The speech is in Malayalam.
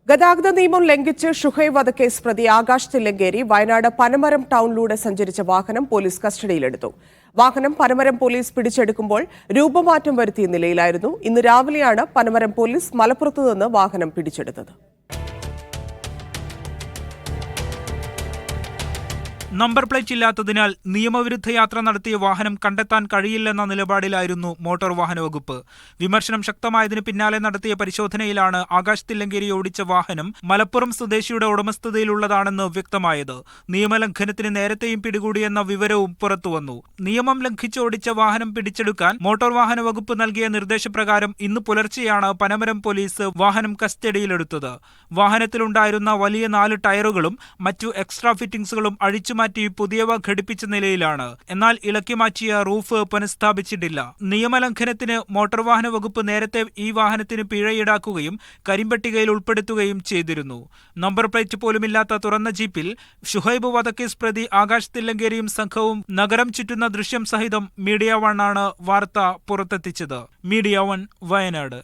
ഗതാഗത നിയമം ലംഘിച്ച് ഷുഹൈബ് വധക്കേസ് പ്രതി ആകാശ് തില്ലങ്കേരി വയനാട് പനമരം ടൗണിലൂടെ സഞ്ചരിച്ച വാഹനം പോലീസ് കസ്റ്റഡിയിലെടുത്തു. വാഹനം പനമരം പോലീസ് പിടിച്ചെടുക്കുമ്പോൾ രൂപമാറ്റം വരുത്തിയ നിലയിലായിരുന്നു. ഇന്ന് രാവിലെയാണ് പനമരം പോലീസ് മലപ്പുറത്തുനിന്ന് വാഹനം പിടിച്ചെടുത്തത്. നമ്പർ പ്ലേറ്റ് ഇല്ലാത്തതിനാൽ നിയമവിരുദ്ധ യാത്ര നടത്തിയ വാഹനം കണ്ടെത്താൻ കഴിയില്ലെന്ന നിലപാടിലായിരുന്നു മോട്ടോർ വാഹന വകുപ്പ്. വിമർശനം ശക്തമായതിനു പിന്നാലെ നടത്തിയ പരിശോധനയിലാണ് ആകാശ് തില്ലങ്കേരി ഓടിച്ച വാഹനം മലപ്പുറം സ്വദേശിയുടെ ഉടമസ്ഥതയിലുള്ളതാണെന്ന് വ്യക്തമായത്. നിയമലംഘനത്തിന് നേരത്തെയും പിടികൂടിയെന്ന വിവരവും പുറത്തുവന്നു. നിയമം ലംഘിച്ച് ഓടിച്ച വാഹനം പിടിച്ചെടുക്കാൻ മോട്ടോർ വാഹന വകുപ്പ് നൽകിയ നിർദ്ദേശപ്രകാരം ഇന്ന് പുലർച്ചെയാണ് പനമരം പോലീസ് വാഹനം കസ്റ്റഡിയിലെടുത്തത്. വാഹനത്തിലുണ്ടായിരുന്ന വലിയ 4 ടയറുകളും മറ്റു എക്സ്ട്രാ ഫിറ്റിംഗ്സുകളും അഴിച്ചുമാറ്റി പുതിയവ ഘടിപ്പിച്ച നിലയിലാണ്. എന്നാൽ ഇളക്കി മാറ്റിയ റൂഫ് പുനഃസ്ഥാപിച്ചിട്ടില്ല. നിയമലംഘനത്തിന് മോട്ടോർ വാഹന വകുപ്പ് നേരത്തെ ഈ വാഹനത്തിന് പിഴ ഈടാക്കുകയും കരിമ്പട്ടികയിൽ ഉൾപ്പെടുത്തുകയും ചെയ്തിരുന്നു. നമ്പർ പ്ലേറ്റ് പോലുമില്ലാത്ത തുറന്ന ജീപ്പിൽ ഷുഹൈബ് വധക്കേസ് പ്രതി ആകാശ് തില്ലങ്കേരിയും സംഘവും നഗരം ചുറ്റുന്ന ദൃശ്യം സഹിതം മീഡിയ 1 ആണ് വാർത്ത പുറത്തെത്തിച്ചത്. മീഡിയ 1 വയനാട്.